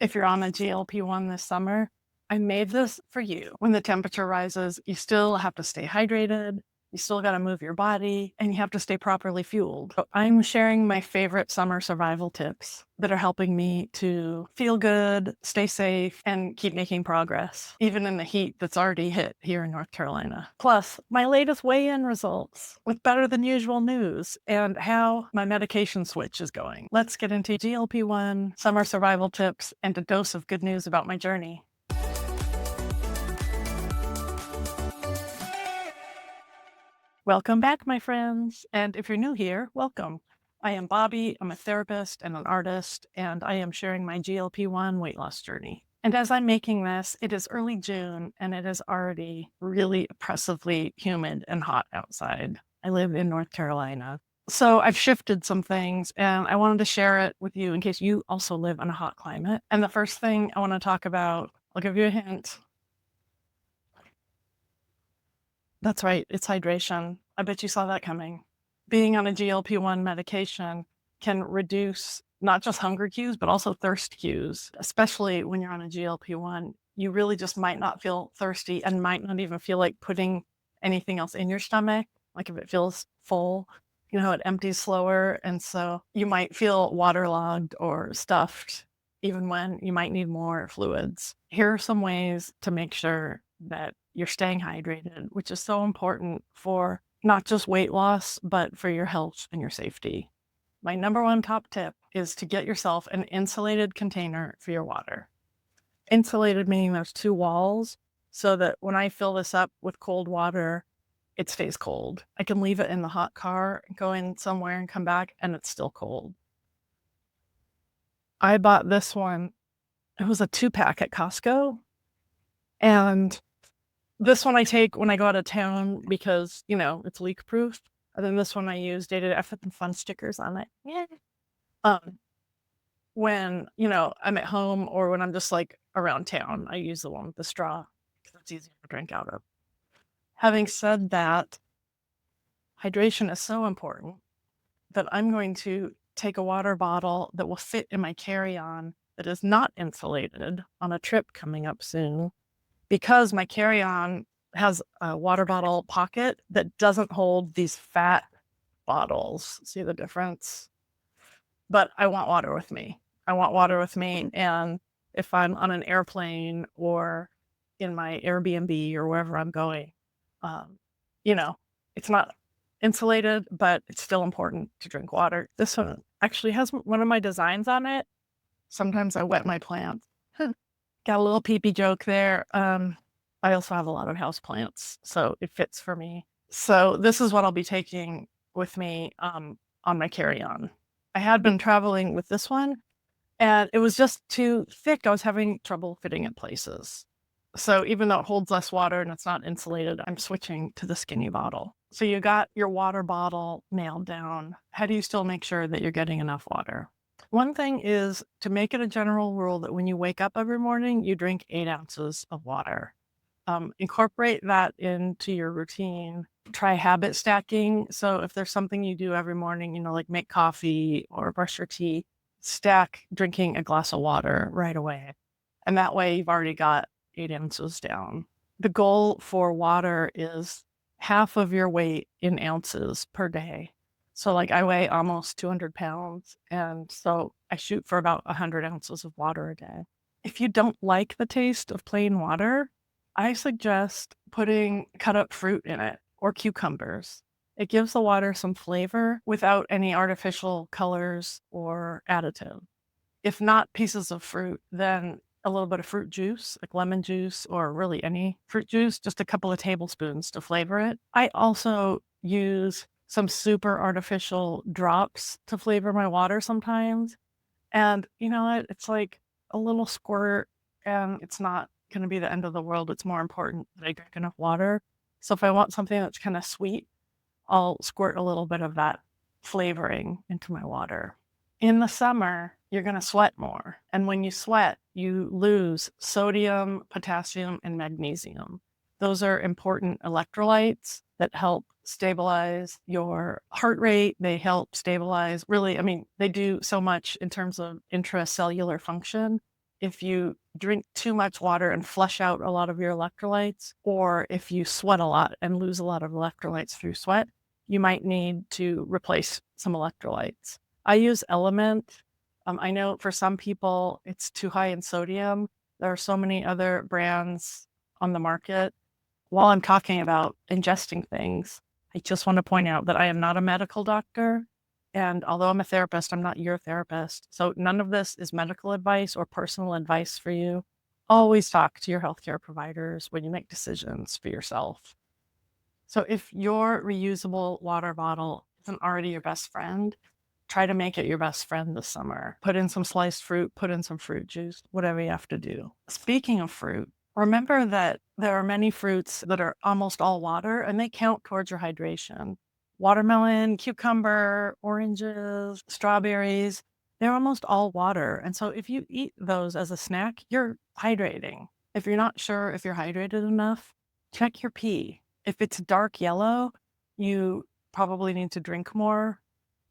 If you're on a GLP-1 this summer, I made this for you. When the temperature rises, you still have to stay hydrated, you still got to move your body, and you have to stay properly fueled. So I'm sharing my favorite summer survival tips that are helping me to feel good, stay safe, and keep making progress, even in the heat that's already hit here in North Carolina. Plus, my latest weigh-in results with better than usual news and how my medication switch is going. Let's get into GLP-1 summer survival tips and a dose of good news about my journey. Welcome back, my friends. And if you're new here, welcome. I am Bobby. I'm a therapist and an artist, and I am sharing my GLP-1 weight loss journey. And as I'm making this, it is early June, and it is already really oppressively humid and hot outside. I live in North Carolina. So I've shifted some things, and I wanted to share it with you in case you also live in a hot climate. And the first thing I want to talk about, I'll give you a hint. That's right, it's hydration. I bet you saw that coming. Being on a GLP-1 medication can reduce not just hunger cues, but also thirst cues, especially when you're on a GLP-1. You really just might not feel thirsty and might not even feel like putting anything else in your stomach. Like if it feels full, it empties slower. And so you might feel waterlogged or stuffed, even when you might need more fluids. Here are some ways to make sure that you're staying hydrated, which is so important for not just weight loss, but for your health and your safety. My number one top tip is to get yourself an insulated container for your water. Insulated meaning there's two walls so that when I fill this up with cold water, it stays cold. I can leave it in the hot car, go in somewhere and come back, and it's still cold. I bought this one. It was a 2-pack at Costco. And this one I take when I go out of town because, it's leak proof. And then this one I use day to day. I put some fun stickers on it. Yeah. When, I'm at home or when I'm just like around town, I use the one with the straw because it's easier to drink out of. Having said that, hydration is so important that I'm going to take a water bottle that will fit in my carry-on that is not insulated on a trip coming up soon, because my carry-on has a water bottle pocket that doesn't hold these fat bottles. See the difference? But I want water with me. And if I'm on an airplane or in my Airbnb or wherever I'm going, it's not insulated, but it's still important to drink water. This one actually has one of my designs on it. Sometimes I wet my plants. Got a little pee-pee joke there. I also have a lot of house plants, so it fits for me. So this is what I'll be taking with me on my carry-on. I had been traveling with this one, and it was just too thick. I was having trouble fitting it places. So even though it holds less water and it's not insulated, I'm switching to the skinny bottle. So you got your water bottle nailed down. How do you still make sure that you're getting enough water? One thing is to make it a general rule that when you wake up every morning, you drink 8 ounces of water. Incorporate that into your routine. Try habit stacking. So if there's something you do every morning, like make coffee or brush your teeth, stack drinking a glass of water right away. And that way you've already got 8 ounces down. The goal for water is half of your weight in ounces per day. So I weigh almost 200 pounds. And so I shoot for about 100 ounces of water a day. If you don't like the taste of plain water, I suggest putting cut up fruit in it or cucumbers. It gives the water some flavor without any artificial colors or additive. If not pieces of fruit, then a little bit of fruit juice, like lemon juice or really any fruit juice, just a couple of tablespoons to flavor it. I also use some super artificial drops to flavor my water sometimes. And you know what? It's like a little squirt, and it's not going to be the end of the world. It's more important that I drink enough water. So if I want something that's kind of sweet, I'll squirt a little bit of that flavoring into my water. In the summer, you're going to sweat more. And when you sweat, you lose sodium, potassium, and magnesium. Those are important electrolytes that help stabilize your heart rate. They help stabilize, they do so much in terms of intracellular function. if you drink too much water and flush out a lot of your electrolytes, or if you sweat a lot and lose a lot of electrolytes through sweat, you might need to replace some electrolytes. I use LMNT. I know for some people it's too high in sodium. There are so many other brands on the market. While I'm talking about ingesting things, I just want to point out that I am not a medical doctor. And although I'm a therapist, I'm not your therapist. So none of this is medical advice or personal advice for you. Always talk to your healthcare providers when you make decisions for yourself. So if your reusable water bottle isn't already your best friend, try to make it your best friend this summer. Put in some sliced fruit, put in some fruit juice, whatever you have to do. Speaking of fruit, remember that there are many fruits that are almost all water, and they count towards your hydration. Watermelon, cucumber, oranges, strawberries, they're almost all water. And so if you eat those as a snack, you're hydrating. If you're not sure if you're hydrated enough, check your pee. If it's dark yellow, you probably need to drink more.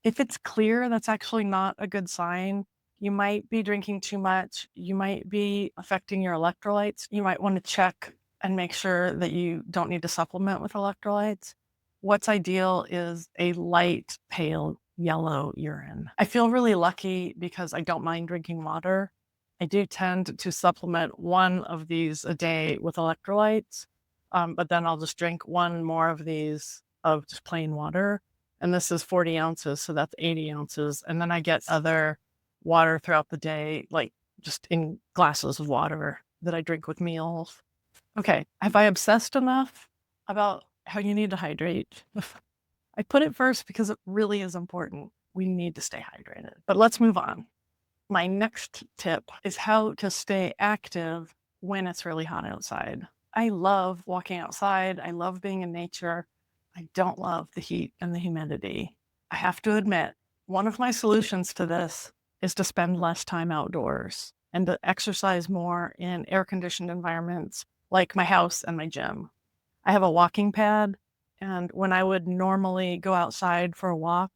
If it's clear, that's actually not a good sign. You might be drinking too much. You might be affecting your electrolytes. You might want to check and make sure that you don't need to supplement with electrolytes. What's ideal is a light, pale yellow urine. I feel really lucky because I don't mind drinking water. I do tend to supplement one of these a day with electrolytes, but then I'll just drink one more of these of just plain water. And this is 40 ounces, so that's 80 ounces. And then I get other water throughout the day, like just in glasses of water that I drink with meals. Okay, have I obsessed enough about how you need to hydrate? I put it first because it really is important. We need to stay hydrated. But let's move on. My next tip is how to stay active when it's really hot outside. I love walking outside. I love being in nature. I don't love the heat and the humidity. I have to admit, one of my solutions to this is to spend less time outdoors and to exercise more in air-conditioned environments like my house and my gym. I have a walking pad, and when I would normally go outside for a walk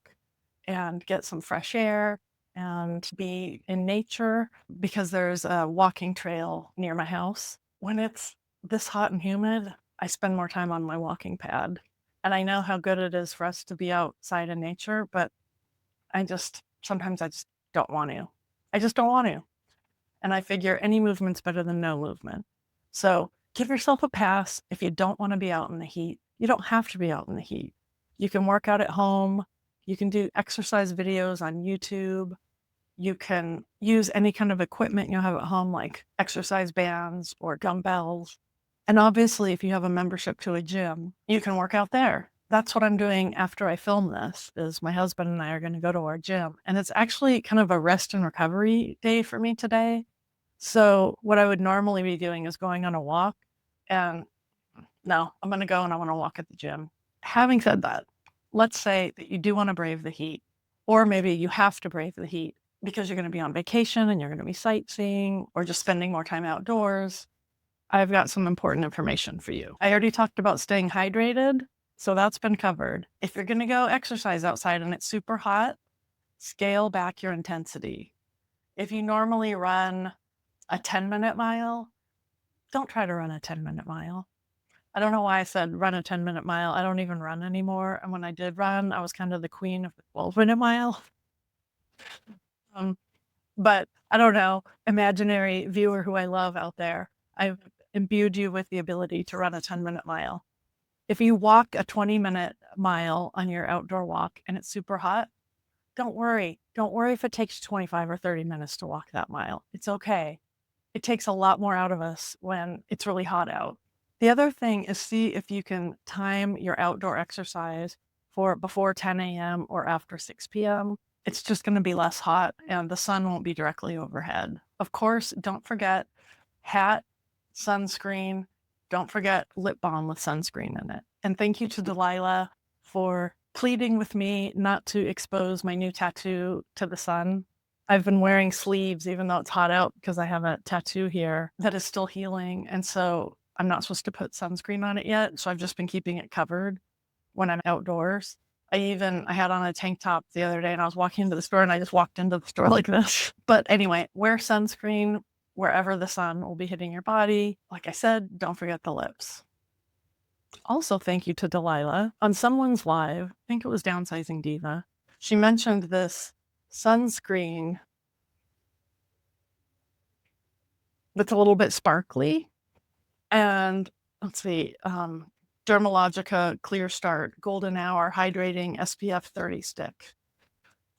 and get some fresh air and be in nature, because there's a walking trail near my house, when it's this hot and humid, I spend more time on my walking pad. And I know how good it is for us to be outside in nature, but sometimes I just don't want to. I just don't want to. And I figure any movement's better than no movement. So give yourself a pass if you don't want to be out in the heat. You don't have to be out in the heat. You can work out at home. You can do exercise videos on YouTube. You can use any kind of equipment you have at home, like exercise bands or dumbbells. And obviously, if you have a membership to a gym, you can work out there. That's what I'm doing after I film this, is my husband and I are going to go to our gym. And it's actually kind of a rest and recovery day for me today. So what I would normally be doing is going on a walk. And no, I'm going to go and I want to walk at the gym. Having said that, let's say that you do want to brave the heat, or maybe you have to brave the heat because you're going to be on vacation and you're going to be sightseeing or just spending more time outdoors. I've got some important information for you. I already talked about staying hydrated, so that's been covered. If you're going to go exercise outside and it's super hot, scale back your intensity. If you normally run a 10-minute mile, don't try to run a 10-minute mile. I don't know why I said run a 10-minute mile. I don't even run anymore. And when I did run, I was kind of the queen of the 12-minute mile. But I don't know, imaginary viewer who I love out there, I've imbued you with the ability to run a 10-minute mile. If you walk a 20-minute mile on your outdoor walk and it's super hot, don't worry. Don't worry if it takes 25 or 30 minutes to walk that mile. It's okay. It takes a lot more out of us when it's really hot out. The other thing is see if you can time your outdoor exercise for before 10 a.m. or after 6 p.m. It's just going to be less hot and the sun won't be directly overhead. Of course, don't forget hat, sunscreen. Don't forget lip balm with sunscreen in it. And thank you to Delilah for pleading with me not to expose my new tattoo to the sun. I've been wearing sleeves even though it's hot out because I have a tattoo here that is still healing. And so I'm not supposed to put sunscreen on it yet. So I've just been keeping it covered when I'm outdoors. I had on a tank top the other day and I was walking into the store and I just walked into the store like this. But anyway, wear sunscreen wherever the sun will be hitting your body. Like I said, don't forget the lips. Also, thank you to Delilah. On someone's live, I think it was Downsizing Diva, she mentioned this sunscreen that's a little bit sparkly. And let's see, Dermalogica Clear Start Golden Hour Hydrating SPF 30 stick.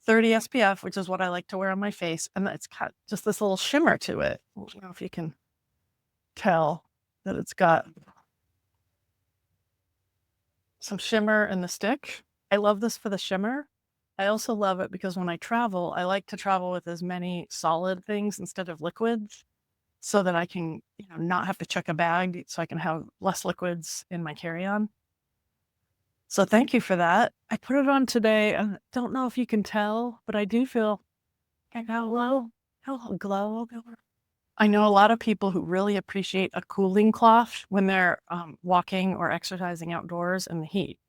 30 SPF, which is what I like to wear on my face. And it's got just this little shimmer to it. I don't know if you can tell that it's got some shimmer in the stick. I love this for the shimmer. I also love it because when I travel, I like to travel with as many solid things instead of liquids so that I can, not have to check a bag, so I can have less liquids in my carry-on. So thank you for that. I put it on today. I don't know if you can tell, but I do feel I got a glow. I know a lot of people who really appreciate a cooling cloth when they're walking or exercising outdoors in the heat.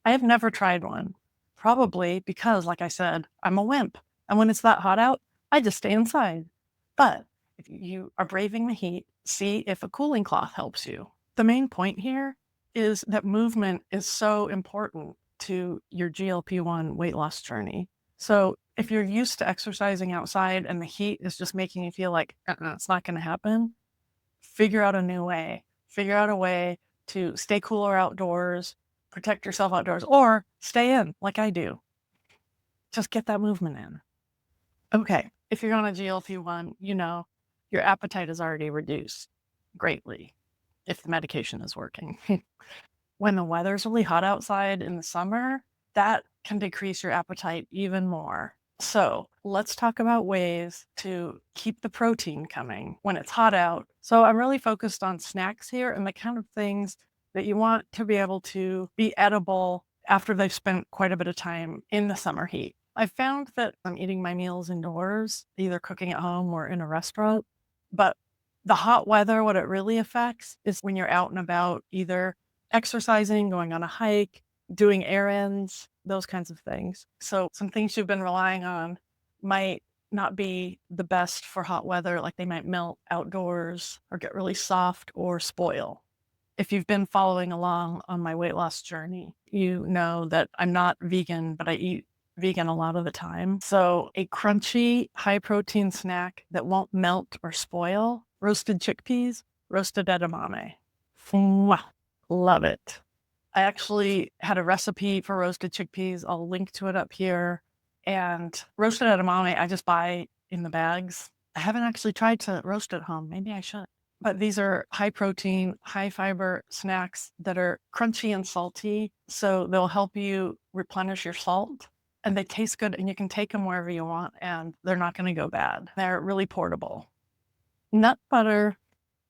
I have never tried one, probably because, like I said, I'm a wimp. And when it's that hot out, I just stay inside. But if you are braving the heat, see if a cooling cloth helps you. The main point here is that movement is so important to your GLP-1 weight loss journey. So if you're used to exercising outside and the heat is just making you feel like it's not going to happen, figure out a new way. Figure out a way to stay cooler outdoors, protect yourself outdoors, or stay in like I do. Just get that movement in. Okay, if you're on a GLP-1, your appetite is already reduced greatly if the medication is working. When the weather's really hot outside in the summer, that can decrease your appetite even more. So let's talk about ways to keep the protein coming when it's hot out. So I'm really focused on snacks here and the kind of things that you want to be able to be edible after they've spent quite a bit of time in the summer heat. I've found that I'm eating my meals indoors, either cooking at home or in a restaurant, but the hot weather, what it really affects is when you're out and about, either exercising, going on a hike, doing errands, those kinds of things. So some things you've been relying on might not be the best for hot weather, like they might melt outdoors or get really soft or spoil. If you've been following along on my weight loss journey, you know that I'm not vegan, but I eat vegan a lot of the time. So a crunchy, high protein snack that won't melt or spoil, roasted chickpeas, roasted edamame. Mwah. Love it. I actually had a recipe for roasted chickpeas. I'll link to it up here. And roasted edamame, I just buy in the bags. I haven't actually tried to roast at home. Maybe I should. But these are high protein, high fiber snacks that are crunchy and salty. So they'll help you replenish your salt. And they taste good and you can take them wherever you want and they're not going to go bad. They're really portable. Nut butter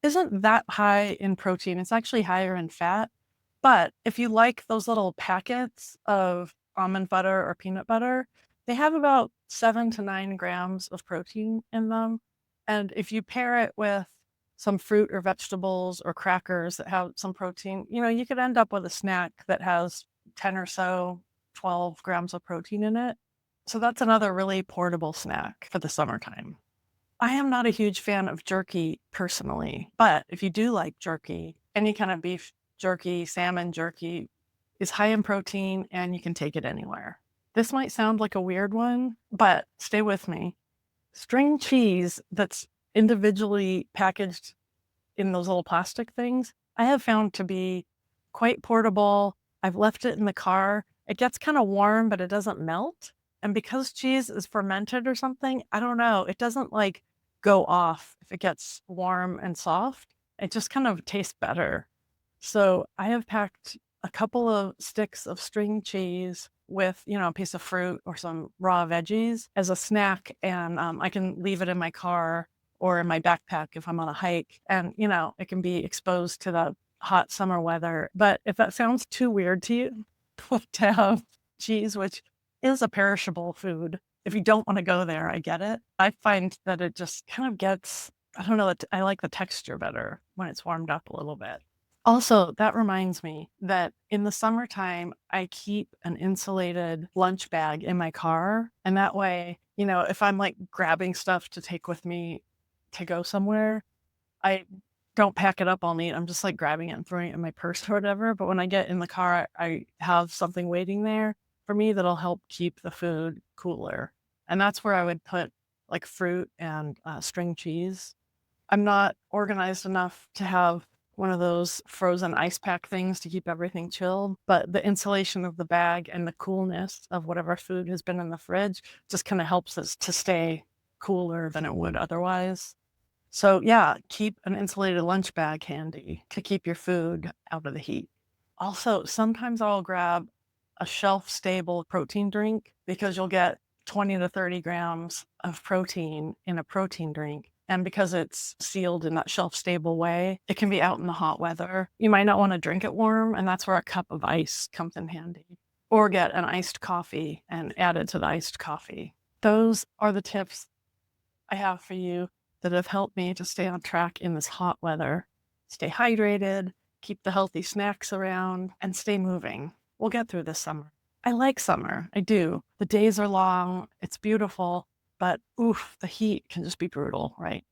isn't that high in protein. It's actually higher in fat. But if you like those little packets of almond butter or peanut butter, they have about 7 to 9 grams of protein in them. And if you pair it with some fruit or vegetables or crackers that have some protein, you could end up with a snack that has 10 or so, 12 grams of protein in it. So that's another really portable snack for the summertime. I am not a huge fan of jerky personally, but if you do like jerky, any kind of beef jerky, salmon jerky is high in protein and you can take it anywhere. This might sound like a weird one, but stay with me. String cheese that's individually packaged in those little plastic things, I have found to be quite portable. I've left it in the car. It gets kind of warm, but it doesn't melt. And because cheese is fermented or something, I don't know, it doesn't go off if it gets warm and soft. It just kind of tastes better. So I have packed a couple of sticks of string cheese with, a piece of fruit or some raw veggies as a snack. And I can leave it in my car or in my backpack if I'm on a hike. And, it can be exposed to the hot summer weather. But if that sounds too weird to you to have cheese, which is a perishable food, if you don't want to go there, I get it. I find that it just kind of gets, I don't know, I like the texture better when it's warmed up a little bit. Also, that reminds me that in the summertime, I keep an insulated lunch bag in my car. And that way, if I'm grabbing stuff to take with me to go somewhere, I don't pack it up all neat. I'm just like grabbing it and throwing it in my purse or whatever. But when I get in the car, I have something waiting there for me that'll help keep the food cooler. And that's where I would put like fruit and string cheese. I'm not organized enough to have one of those frozen ice pack things to keep everything chilled, but the insulation of the bag and the coolness of whatever food has been in the fridge just kind of helps us to stay cooler than it would otherwise. So yeah, keep an insulated lunch bag handy to keep your food out of the heat. Also, sometimes I'll grab a shelf-stable protein drink because you'll get 20 to 30 grams of protein in a protein drink. And because it's sealed in that shelf-stable way, it can be out in the hot weather. You might not want to drink it warm, and that's where a cup of ice comes in handy. Or get an iced coffee and add it to the iced coffee. Those are the tips I have for you that have helped me to stay on track in this hot weather. Stay hydrated, keep the healthy snacks around, and stay moving. We'll get through this summer. I like summer. I do. The days are long. It's beautiful. But oof, the heat can just be brutal, right?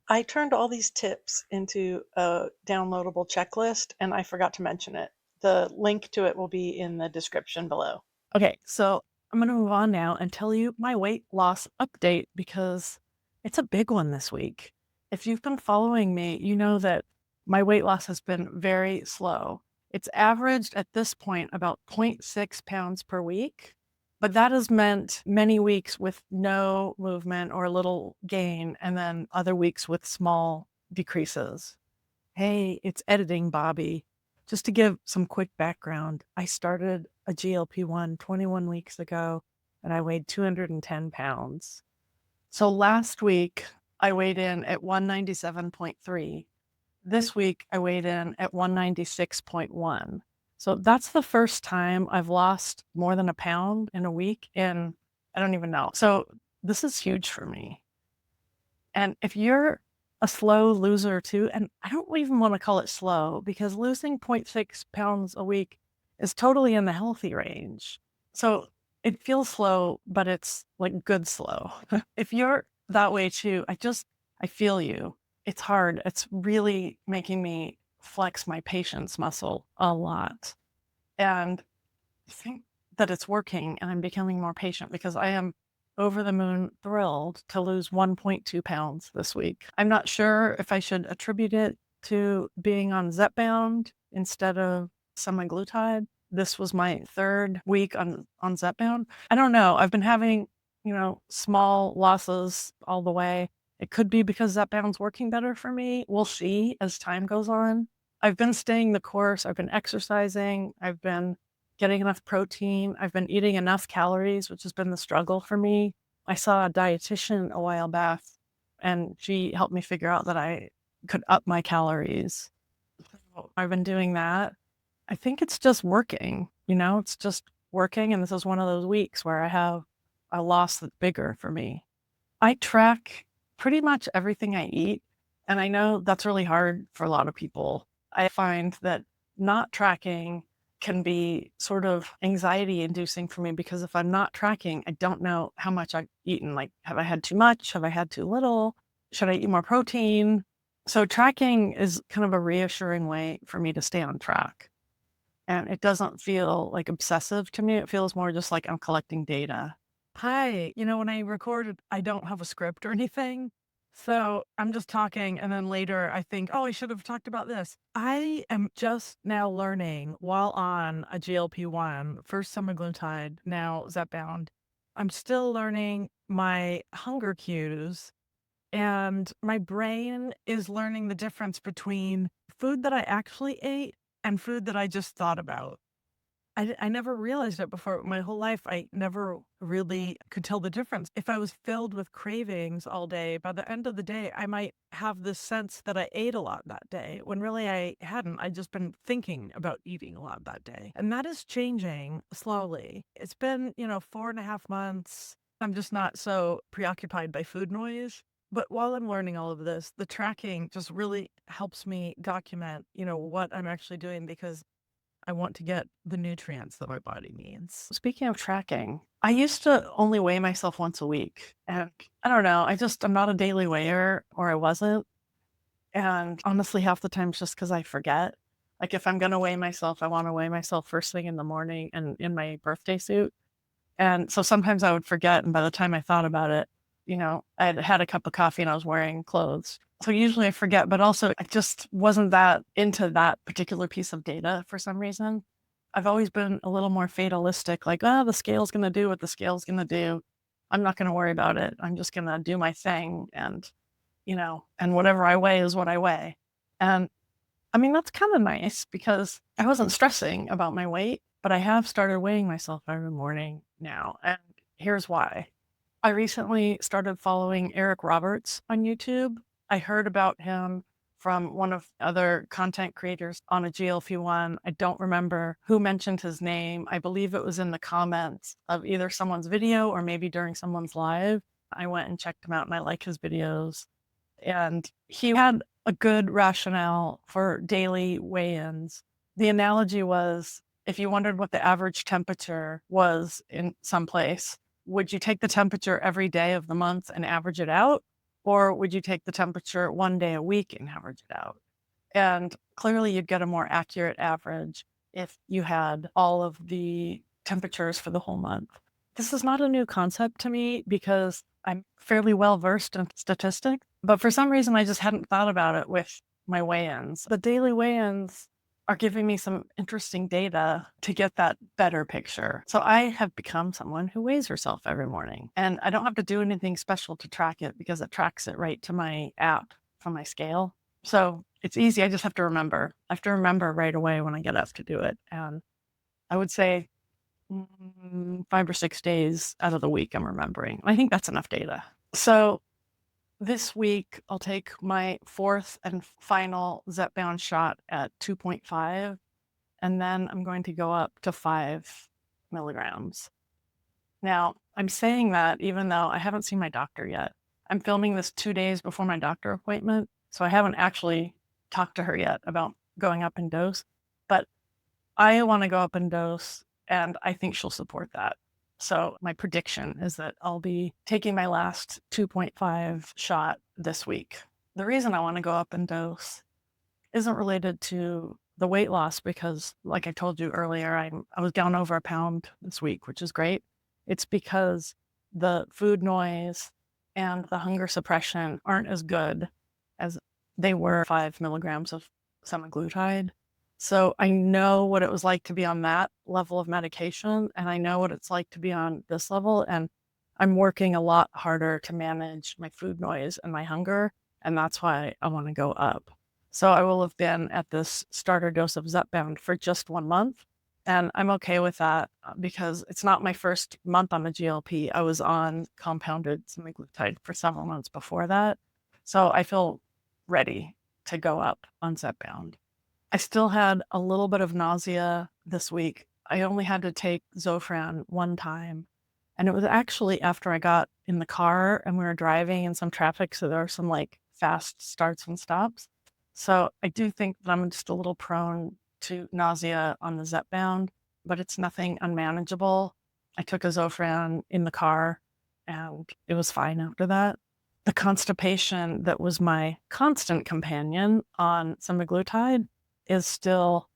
I turned all these tips into a downloadable checklist, and I forgot to mention it. The link to it will be in the description below. Okay, so I'm going to move on now and tell you my weight loss update because it's a big one this week. If you've been following me, you know that my weight loss has been very slow. It's averaged at this point about 0.6 pounds per week, but that has meant many weeks with no movement or little gain, and then other weeks with small decreases. Hey, it's editing, Bobby. Just to give some quick background, I started a GLP-1 21 weeks ago, and I weighed 210 pounds. So last week, I weighed in at 197.3. This week, I weighed in at 196.1. So that's the first time I've lost more than a pound in a week in, I don't even know. So this is huge for me. And if you're a slow loser too, and I don't even want to call it slow because losing 0.6 pounds a week is totally in the healthy range. So it feels slow, but it's like good slow. If you're that way too, I feel you. It's hard. It's really making me flex my patience muscle a lot. And I think that it's working and I'm becoming more patient because I am over the moon thrilled to lose 1.2 pounds this week. I'm not sure if I should attribute it to being on Zepbound instead of Semaglutide. This was my third week on Zepbound. I don't know. I've been having, small losses all the way. It could be because Zepbound's working better for me. We'll see as time goes on. I've been staying the course. I've been exercising. I've been getting enough protein. I've been eating enough calories, which has been the struggle for me. I saw a dietitian a while back, and she helped me figure out that I could up my calories. So I've been doing that. I think it's just working, it's just working. And this is one of those weeks where I have a loss that's bigger for me. I track pretty much everything I eat. And I know that's really hard for a lot of people. I find that not tracking can be sort of anxiety inducing for me because if I'm not tracking, I don't know how much I've eaten. Like, have I had too much? Have I had too little? Should I eat more protein? So tracking is kind of a reassuring way for me to stay on track. And it doesn't feel like obsessive to me. It feels more just like I'm collecting data. Hi, when I recorded, I don't have a script or anything. So I'm just talking, and then later I think, oh, I should have talked about this. I am just now learning while on a GLP-1, first semaglutide, now Zepbound. I'm still learning my hunger cues, and my brain is learning the difference between food that I actually ate and food that I just thought about. I never realized it before. My whole life, I never really could tell the difference. If I was filled with cravings all day, by the end of the day, I might have this sense that I ate a lot that day, when really I hadn't. I'd just been thinking about eating a lot that day. And that is changing slowly. It's been, 4.5 months. I'm just not so preoccupied by food noise. But while I'm learning all of this, the tracking just really helps me document, what I'm actually doing because I want to get the nutrients that my body needs. Speaking of tracking, I used to only weigh myself once a week. And I don't know, I'm not a daily weigher, or I wasn't. And honestly, half the time it's just because I forget. Like if I'm going to weigh myself, I want to weigh myself first thing in the morning and in my birthday suit. And so sometimes I would forget. And by the time I thought about it, I had had a cup of coffee and I was wearing clothes. So usually I forget, but also I just wasn't that into that particular piece of data for some reason. I've always been a little more fatalistic, like, the scale's going to do what the scale's going to do. I'm not going to worry about it. I'm just going to do my thing. And whatever I weigh is what I weigh. And I mean, that's kind of nice because I wasn't stressing about my weight, but I have started weighing myself every morning now. And here's why. I recently started following Eric Roberts on YouTube. I heard about him from one of the other content creators on a GLP-1. I don't remember who mentioned his name. I believe it was in the comments of either someone's video or maybe during someone's live. I went and checked him out and I like his videos. And he had a good rationale for daily weigh-ins. The analogy was, if you wondered what the average temperature was in some place, would you take the temperature every day of the month and average it out? Or would you take the temperature one day a week and average it out? And clearly you'd get a more accurate average if you had all of the temperatures for the whole month. This is not a new concept to me because I'm fairly well versed in statistics, but for some reason I just hadn't thought about it with my weigh-ins. The daily weigh-ins are giving me some interesting data to get that better picture. So I have become someone who weighs herself every morning, and I don't have to do anything special to track it because it tracks it right to my app from my scale. So it's easy. I just have to remember. I have to remember right away when I get up to do it. And I would say 5 or 6 days out of the week I'm remembering. I think that's enough data. So this week I'll take my fourth and final Zepbound shot at 2.5, and then I'm going to go up to 5 milligrams. Now, I'm saying that even though I haven't seen my doctor yet. I'm filming this 2 days before my doctor appointment, so I haven't actually talked to her yet about going up in dose, but I want to go up in dose, and I think she'll support that. So my prediction is that I'll be taking my last 2.5 shot this week. The reason I want to go up in dose isn't related to the weight loss because, like I told you earlier, I was down over a pound this week, which is great. It's because the food noise and the hunger suppression aren't as good as they were 5 milligrams of semaglutide. So I know what it was like to be on that level of medication, and I know what it's like to be on this level. And I'm working a lot harder to manage my food noise and my hunger, and that's why I want to go up. So I will have been at this starter dose of Zepbound for just 1 month, and I'm okay with that because it's not my first month on the GLP. I was on compounded semaglutide for several months before that, so I feel ready to go up on Zepbound. I still had a little bit of nausea this week. I only had to take Zofran one time, and it was actually after I got in the car and we were driving in some traffic, so there were some like fast starts and stops. So I do think that I'm just a little prone to nausea on the Zepbound, but it's nothing unmanageable. I took a Zofran in the car and it was fine after that. The constipation that was my constant companion on semaglutide is still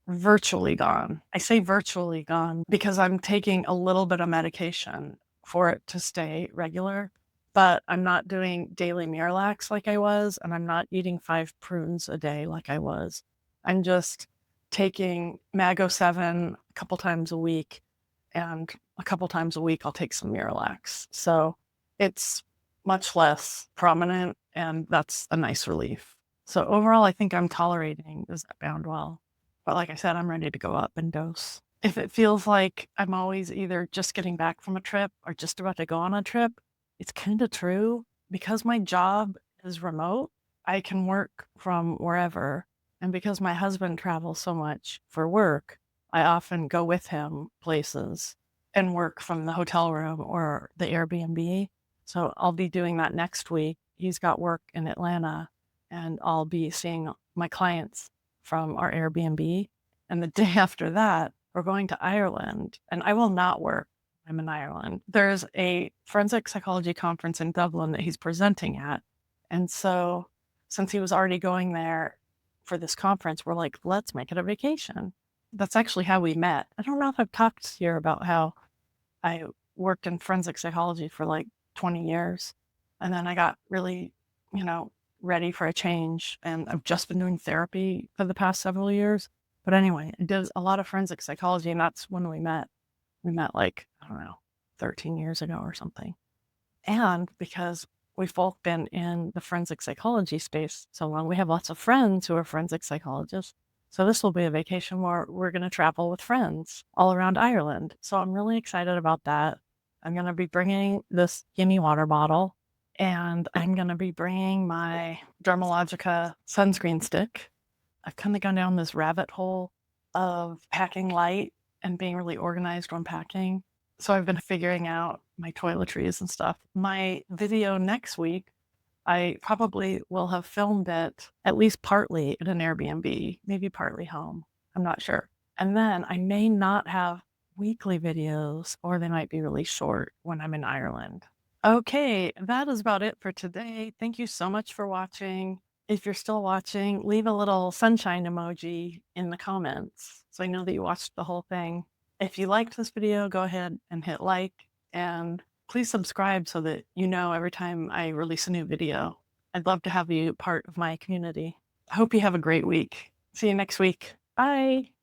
virtually gone. I say virtually gone because I'm taking a little bit of medication for it to stay regular, but I'm not doing daily Miralax like I was, and I'm not eating 5 prunes a day like I was. I'm just taking Mago 7 a couple times a week, and a couple times a week I'll take some Miralax. So it's much less prominent, and that's a nice relief. So overall, I think I'm tolerating the Zepbound well. But like I said, I'm ready to go up in dose. If it feels like I'm always either just getting back from a trip or just about to go on a trip, it's kind of true. Because my job is remote, I can work from wherever. And because my husband travels so much for work, I often go with him places and work from the hotel room or the Airbnb. So I'll be doing that next week. He's got work in Atlanta, and I'll be seeing my clients from our Airbnb. And the day after that, we're going to Ireland, and I will not work. I'm in Ireland. There's a forensic psychology conference in Dublin that he's presenting at. And so since he was already going there for this conference, we're like, let's make it a vacation. That's actually how we met. I don't know if I've talked here about how I worked in forensic psychology for like 20 years. And then I got really, ready for a change. And I've just been doing therapy for the past several years. But anyway, I did a lot of forensic psychology, and that's when we met. We met like, I don't know, 13 years ago or something. And because we've both been in the forensic psychology space so long, we have lots of friends who are forensic psychologists. So this will be a vacation where we're going to travel with friends all around Ireland. So I'm really excited about that. I'm going to be bringing this gimme water bottle, and I'm going to be bringing my Dermalogica sunscreen stick. I've kind of gone down this rabbit hole of packing light and being really organized when packing. So I've been figuring out my toiletries and stuff. My video next week, I probably will have filmed it at least partly in an Airbnb, maybe partly home. I'm not sure. And then I may not have weekly videos, or they might be really short when I'm in Ireland. Okay, that is about it for today. Thank you so much for watching. If you're still watching, leave a little sunshine emoji in the comments so I know that you watched the whole thing. If you liked this video, go ahead and hit like, and please subscribe so that you know every time I release a new video. I'd love to have you part of my community. I hope you have a great week. See you next week. Bye.